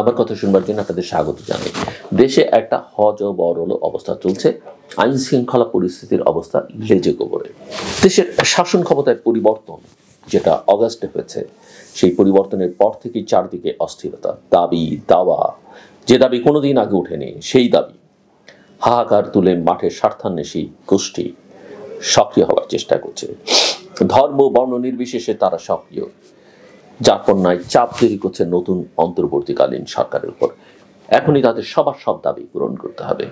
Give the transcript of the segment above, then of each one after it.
আমার কথা শুনবার জন্য আপনাদের স্বাগত জানাই। দেশে একটা হযবরল অবস্থা চলছে, আইন শৃঙ্খলা পরিস্থিতির অবস্থা লেজে গোবরে। দেশের শাসন ক্ষমতায় পরিবর্তন যেটা অগাস্টে হয়েছে, সেই পরিবর্তনের পর থেকেই চারদিকে অস্থিরতা, দাবি দাওয়া, যে দাবি কোনোদিন আগে ওঠেনি সেই দাবি হাহাকার তুলে মাঠের স্বার্থান্বেষী গোষ্ঠী সক্রিয় হওয়ার চেষ্টা করছে। ধর্ম বর্ণ নির্বিশেষে তারা সক্রিয়, যার পণ্যায় চাপ তৈরি করছে নতুন অন্তর্বর্তীকালীন সরকারের উপর। এখনই তাদের সবার সব দাবি পূরণ করতে হবে।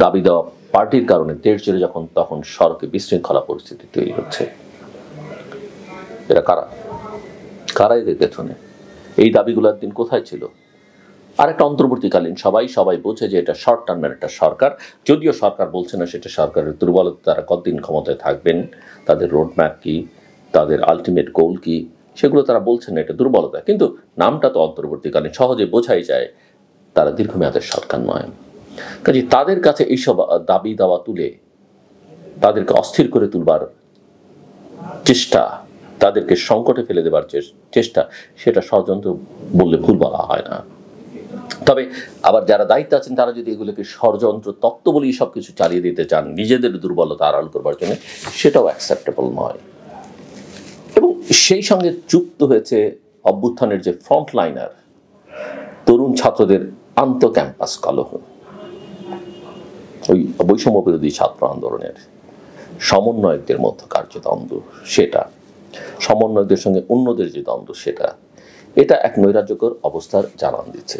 দাবি দেওয়া পার্টির কারণে দেশ জুড়ে যখন তখন সড়কে বিশৃঙ্খলা পরিস্থিতি তৈরি হচ্ছে। এরা কারা? কারা এদের পেছনে? এই দাবিগুলো একদিন কোথায় ছিল? আর একটা অন্তর্বর্তীকালীন সবাই বোঝে যে এটা শর্ট টার্মের একটা সরকার, যদিও সরকার বলছে না সেটা সরকারের দুর্বলতা, তারা কতদিন ক্ষমতায় থাকবেন, তাদের রোডম্যাপ কি, তাদের আলটিমেট গোল কি, সেগুলো তারা বলছেন না, এটা দুর্বলতা। কিন্তু নামটা তো অন্তর্বর্তীকালীন, সহজে বোঝাই যায় তারা দীর্ঘমেয়াদের সরকার নয়। কাজে তাদের কাছে এইসব দাবি দাওয়া তুলে তাদেরকে অস্থির করে তুলবার চেষ্টা, তাদেরকে সংকটে ফেলে দেবার চেষ্টা, সেটা ষড়যন্ত্র বললে ভুল বলা হয় না। তবে আবার যারা দায়িত্বে আছেন তারা যদি এগুলোকে ষড়যন্ত্র তত্ত্ব বলেই সবকিছু চালিয়ে দিতে চান নিজেদের দুর্বলতা আড়াল করবার জন্য, সেটাও অ্যাকসেপ্টেবল নয়। এবং সেই সঙ্গে যুক্ত হয়েছে অভ্যুত্থানের যে ফ্রন্ট লাইনার তরুণ ছাত্রদের আন্ত ক্যাম্পাস কলহ, ওই বৈষম্য বিরোধী ছাত্র আন্দোলনের সমন্বয়কদের মধ্যকার যে দ্বন্দ্ব, সেটা সমন্বয়কদের সঙ্গে অন্যদের যে দ্বন্দ্ব, সেটা এটা এক নৈরাজ্যকর অবস্থার জানান দিচ্ছে।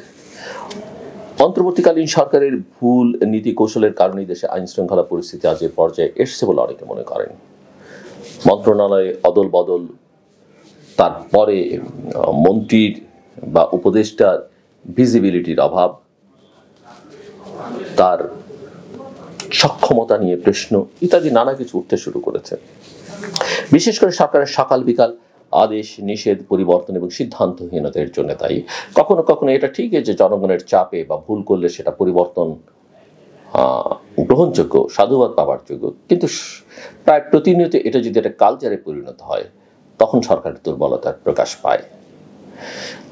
অন্তর্বর্তীকালীন সরকারের ভুল নীতি কৌশলের কারণেই দেশে আইন শৃঙ্খলা পরিস্থিতি আজ এ পর্যায়ে এসছে বলে অনেকে মনে করেন। মন্ত্রণালয়ে অদল বদল, তারপরে মন্ত্রীর বা উপদেষ্টার ভিজিবিলিটির অভাব, তার সক্ষমতা নিয়ে প্রশ্ন ইত্যাদি নানা কিছু উঠতে শুরু করেছে। বিশেষ করে সরকারের সকাল বিকাল আদেশ নিষেধ পরিবর্তন এবং সিদ্ধান্তহীনতার জন্য তাই কখনো কখনো এটা ঠিক যে জনগণের চাপে বা ভুল করলে সেটা পরিবর্তন গ্রহণযোগ্য, সাধুবাদ পাওয়ার যোগ্য, কিন্তু প্রায় প্রতিনিয়ত এটা যদি একটা কালচারে পরিণত হয় তখন সরকারের দুর্বলতার প্রকাশ পায়।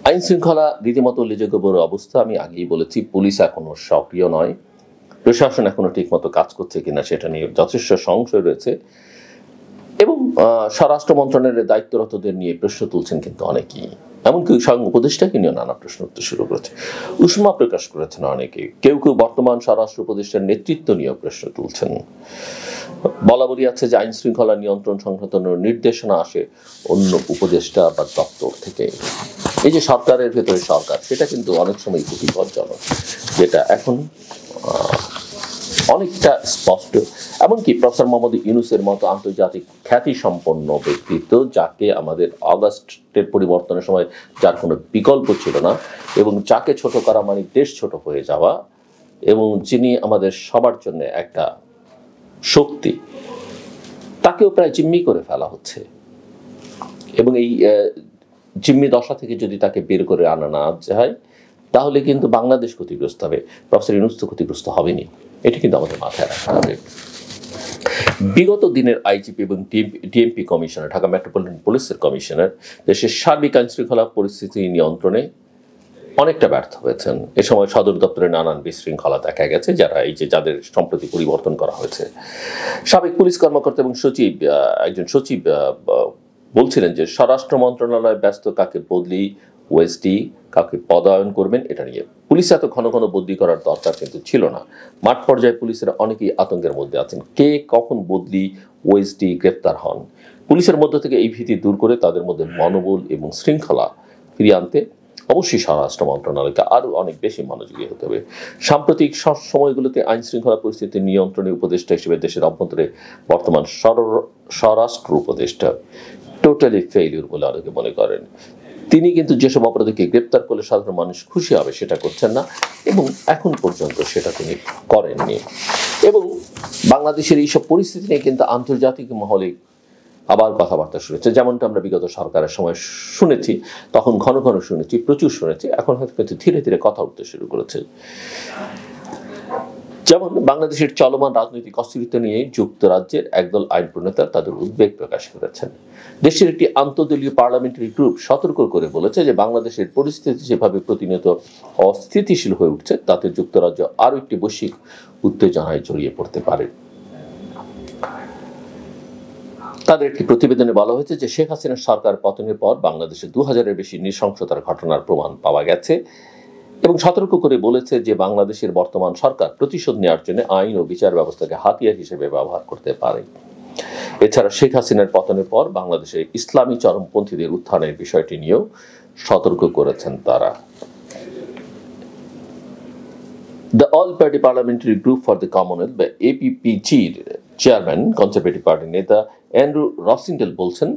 আইন শৃঙ্খলা রীতিমতো লেজেগোবর অবস্থা। আমি আগেই বলেছি, পুলিশ এখনো সক্রিয় নয়, প্রশাসন এখনো ঠিকমতো কাজ করছে কিনা সেটা নিয়ে যথেষ্ট সংশয় রয়েছে। এবং স্বরাষ্ট্র মন্ত্রণালয়ের দায়িত্বরতদের নিয়ে প্রশ্ন তুলছেন কিন্তু অনেকেই, এমনকি স্বয়ং উপদেষ্টাকে নিয়ে নানা প্রশ্ন উঠতে শুরু করেছে, উষ্মা প্রকাশ করেছেন অনেকে। কেউ বর্তমান স্বরাষ্ট্র উপদেষ্টার নেতৃত্ব নিয়েও প্রশ্ন তুলছেন। বলা বলি আছে যে আইন শৃঙ্খলা নিয়ন্ত্রণ সংক্রান্ত নির্দেশনা আসে অন্য উপদেষ্টা বা দপ্তর থেকে। এই যে সরকারের ভেতরে সরকার, সেটা কিন্তু অনেক সময় বিপজ্জনক, যেটা এখন অনেকটা স্পষ্ট। এমনকি প্রফেসর মোহাম্মদ ইউনূসের মতো আন্তর্জাতিক খ্যাতিসম্পন্ন ব্যক্তিত্ব, যাকে আমাদের অগাস্টের পরিবর্তনের সময় যার কোনো বিকল্প ছিল না, এবং যাকে ছোট করা মানে দেশ ছোট হয়ে যাওয়া, এবং যিনি আমাদের সবার জন্য একটা শক্তি, তাকেও প্রায় জিম্মি করে ফেলা হচ্ছে। এবং এই জিম্মি দশা থেকে যদি তাকে বের করে আনা না যায় তাহলে কিন্তু বাংলাদেশ ক্ষতিগ্রস্ত হবে, প্রফেসর ইউনূস তো ক্ষতিগ্রস্ত হবেনি। এটা কিন্তু আমাদের মাথায় রাখতে হবে। বিগত দিনের আইজিপি এবং ডিএমপি কমিশনার, ঢাকা মেট্রোপলিটন পুলিশের কমিশনার দেশের সার্বিক আইন শৃঙ্খলা পরিস্থিতি নিয়ন্ত্রণে অনেকটা ব্যর্থ হয়েছেন। এ সময় সদর দপ্তরে নানান বিশৃঙ্খলা দেখা গেছে, যারা এই যে যাদের সম্প্রতি পরিবর্তন করা হয়েছে। সাবেক পুলিশ কর্মকর্তা এবং একজন সচিব বলছিলেন যে স্বরাষ্ট্র মন্ত্রণালয় ব্যস্ত, কাকে বদলি ওএসডি, কাকে পদায়ন করবেন এটা নিয়ে। পুলিশ এত ঘন ঘন বদলি করার দরকার কিন্তু ছিল না। মাঠ পর্যায়ে পুলিশের অনেকেই আতঙ্কের মধ্যে আছেন, কে কখন বদলি ওএসডি গ্রেফতার হন। পুলিশের মধ্য থেকে এই ভীতি দূর করে তাদের মধ্যে মনোবল এবং শৃঙ্খলা ফিরিয়ে আনতে অবশ্যই স্বরাষ্ট্র মন্ত্রণালয়কে আরও অনেক বেশি মনোযোগী হতে হবে। সাম্প্রতিক সময়গুলোতে আইন শৃঙ্খলা পরিস্থিতি নিয়ন্ত্রণে উপদেষ্টা হিসেবে দেশের অভ্যন্তরে বর্তমান স্বরাষ্ট্র উপদেষ্টা টোটালি ফেইলিউর বলে অনেকে মনে করেন। তিনি কিন্তু যেসব অপরাধীকে গ্রেপ্তার করলে সাধারণ মানুষ খুশি হবে সেটা করছেন না, এবং এখন পর্যন্ত সেটা তিনি করেননি। এবং বাংলাদেশের এইসব পরিস্থিতি নিয়ে কিন্তু আন্তর্জাতিক মহলে আবার কথাবার্তা শুনেছে, যেমনটা আমরা বিগত সরকারের সময় শুনেছি, তখন ঘন ঘন শুনেছি, প্রচুর শুনেছি, এখন হয়তো কিন্তু ধীরে ধীরে কথা উঠতে শুরু করেছে। যেমন বাংলাদেশের চলমান রাজনৈতিক অস্থিরতা নিয়ে যুক্তরাজ্যের একদল আইন প্রণেতা তাদের উদ্বেগ প্রকাশ করেছেন। দেশের একটি আন্তঃদলীয় পার্লামেন্টারি গ্রুপ সতর্ক করে বলেছে যে বাংলাদেশের পরিস্থিতি যেভাবে প্রতিনিয়ত অস্থিতিশীল হয়ে উঠছে তাতে যুক্তরাজ্য আরও একটি বৈশ্বিক উত্তেজনায় জড়িয়ে পড়তে পারে। তাদের একটি প্রতিবেদনে বলা হয়েছে যে শেখ হাসিনার সরকার পতনের পর বাংলাদেশে 2000-এর বেশি নৃশংসতার ঘটনার প্রমাণ পাওয়া গেছে এবং সতর্ক করে বলেছে যে বাংলাদেশের বর্তমান সরকার প্রতিশোধ নেওয়ার জন্য আইন ও বিচার ব্যবস্থাকে হাতিয়ার হিসেবে ব্যবহার করতে পারে। এছাড়া শেখ হাসিনার পতনের পর বাংলাদেশে ইসলামী চরমপন্থীদের উত্থানের বিষয়টি নিয়েও সতর্ক করেছেন তারা। The all party parliamentary group for the Commonwealth বা এপিপিজির চেয়ারম্যান কনজারভেটিভ পার্টির নেতা অ্যান্ড্রু রসিন্ডেল বলছেন,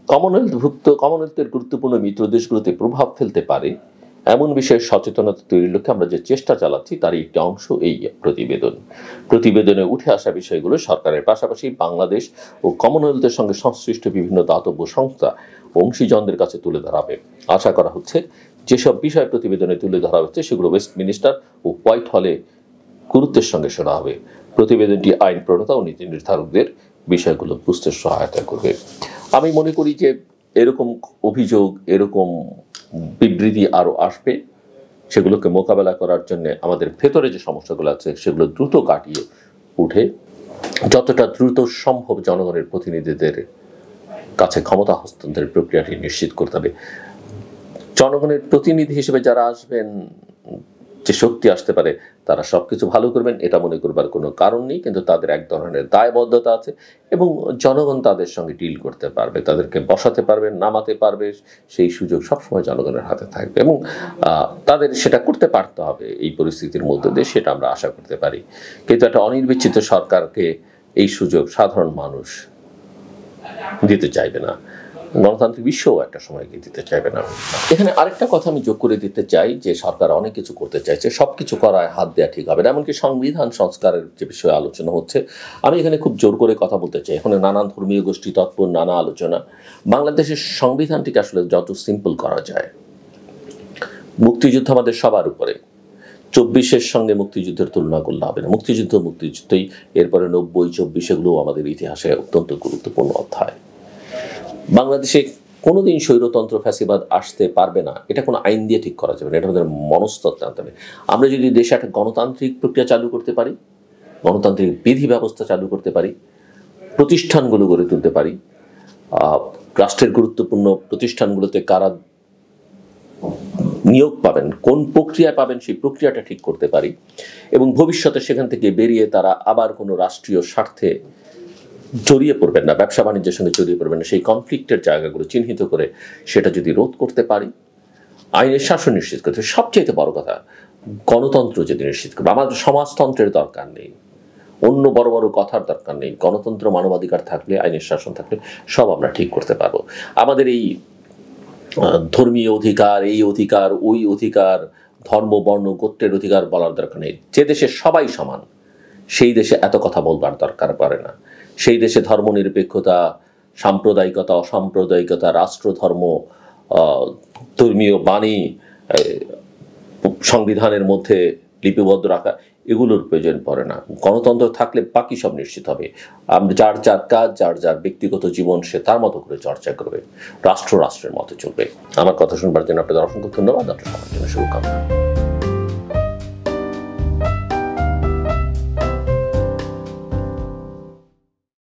কমনওয়েলথের গুরুত্বপূর্ণ মিত্র দেশগুলোতে প্রভাব ফেলতে পারে এমন বিষয়ে সচেতনতা তৈরির লক্ষ্যে আমরা যে চেষ্টা চালাচ্ছি তারই একটি অংশ এই প্রতিবেদনে উঠে আসা বিষয়গুলো সরকারের পাশাপাশি বাংলাদেশ ও কমনওয়েলথের সঙ্গে সংশ্লিষ্ট বিভিন্ন দাতব্য সংস্থা অংশীজনদের কাছে তুলে ধরা হবে। আশা করা হচ্ছে যেসব বিষয় প্রতিবেদনে তুলে ধরা হচ্ছে সেগুলো ওয়েস্টমিনিস্টার ও হোয়াইট হলে গুরুত্বের সঙ্গে শোনা হবে। প্রতিবেদনটি আইন প্রণেতা ও নীতি নির্ধারকদের বিষয়গুলো বুঝতে সহায়তা করবে। আমি মনে করি যে এরকম অভিযোগ, এরকম বিবৃতি আরও আসবে। সেগুলোকে মোকাবেলা করার জন্য আমাদের ভেতরে যে সমস্যাগুলো আছে সেগুলো দ্রুত কাটিয়ে উঠে যতটা দ্রুত সম্ভব জনগণের প্রতিনিধিদের কাছে ক্ষমতা হস্তান্তরের প্রক্রিয়াটি নিশ্চিত করতে হবে। জনগণের প্রতিনিধি হিসেবে যারা আসবেন, যে শক্তি আসতে পারে, তারা সবকিছু ভালো করবেন এটা মনে করবার কোনো কারণ নেই, কিন্তু তাদের এক ধরনের দায়বদ্ধতা আছে এবং জনগণ তাদের সঙ্গে ডিল করতে পারবে, তাদেরকে বসাতে পারবে, নামাতে পারবে, সেই সুযোগ সবসময় জনগণের হাতে থাকবে এবং তাদের সেটা করতে পারতে হবে এই পরিস্থিতির মধ্যে দিয়ে, সেটা আমরা আশা করতে পারি। কিন্তু একটা অনির্বাচিত সরকারকে এই সুযোগ সাধারণ মানুষ দিতে চাইবে না, গণতান্ত্রিক বিশ্বও একটা সময় গিয়ে দিতে চাইবে না। এখানে আরেকটা কথা আমি যোগ করে দিতে চাই যে সরকার অনেক কিছু করতে চাইছে, সবকিছু করায় হাত দেওয়া ঠিক হবে না। এমনকি সংবিধান সংস্কারের যে বিষয়ে আলোচনা হচ্ছে, আমি এখানে খুব জোর করে কথা বলতে চাই। এখানে নানান ধর্মীয় গোষ্ঠী তৎপর, নানা আলোচনা। বাংলাদেশের সংবিধানটিকে আসলে যত সিম্পল করা যায়। মুক্তিযুদ্ধ আমাদের সবার উপরে, 24-এর সঙ্গে মুক্তিযুদ্ধের তুলনা করলে হবে না। মুক্তিযুদ্ধই, এরপরে 90, 24 এগুলোও আমাদের ইতিহাসে অত্যন্ত গুরুত্বপূর্ণ অধ্যায়। বাংলাদেশে কোনোদিন স্বৈরতন্ত্র ফ্যাসিবাদ আসতে পারবে না, এটা কোনো আইন দিয়ে ঠিক করা যাবে না, এটা আমাদের মনস্তত্ত্ব আনতে হবে। আমরা যদি দেশে একটা গণতান্ত্রিক প্রক্রিয়া চালু করতে পারি, গণতান্ত্রিক বিধি ব্যবস্থা চালু করতে পারি, প্রতিষ্ঠানগুলো গড়ে তুলতে পারি, রাষ্ট্রের গুরুত্বপূর্ণ প্রতিষ্ঠানগুলোতে কারা নিয়োগ পাবেন, কোন প্রক্রিয়ায় পাবেন, সেই প্রক্রিয়াটা ঠিক করতে পারি এবং ভবিষ্যতে সেখান থেকে বেরিয়ে তারা আবার কোনো রাষ্ট্রীয় স্বার্থে জড়িয়ে পড়বেন না, ব্যবসা বাণিজ্যের সঙ্গে জড়িয়ে পড়বেন না, সেই কনফ্লিক্টের জায়গাগুলো চিহ্নিত করে সেটা যদি রোধ করতে পারি, আইনের শাসন নিশ্চিত করতে, সবচেয়ে বড় কথা গণতন্ত্র যদি নিশ্চিত করবে। আমাদের সমাজতন্ত্রের দরকার নেই, অন্য বড় বড় কথার দরকার নেই। গণতন্ত্র, মানবাধিকার থাকলে, আইনের শাসন থাকলে সব আমরা ঠিক করতে পারবো। আমাদের এই ধর্মীয় অধিকার, এই অধিকার, ওই অধিকার, ধর্ম, বর্ণ, গোত্রের অধিকার বলার দরকার নেই। যে দেশে সবাই সমান সেই দেশে এত কথা বলবার দরকার পড়ে না। সেই দেশে ধর্মনিরপেক্ষতা, সাম্প্রদায়িকতা, অসাম্প্রদায়িকতা, রাষ্ট্রধর্ম, ধর্মীয় বাণী সংবিধানের মধ্যে লিপিবদ্ধ রাখা, এগুলোর প্রয়োজন পড়ে না। গণতন্ত্র থাকলে বাকি সব নিশ্চিত হবে। যার যার কাজ, যার যার ব্যক্তিগত জীবন সে তার মতো করে চর্চা করবে, রাষ্ট্রের মতো চলবে। আমার কথা শুনবার জন্য আপনাদের অসংখ্য ধন্যবাদ। আপনার সবার জন্য শুভকামনা।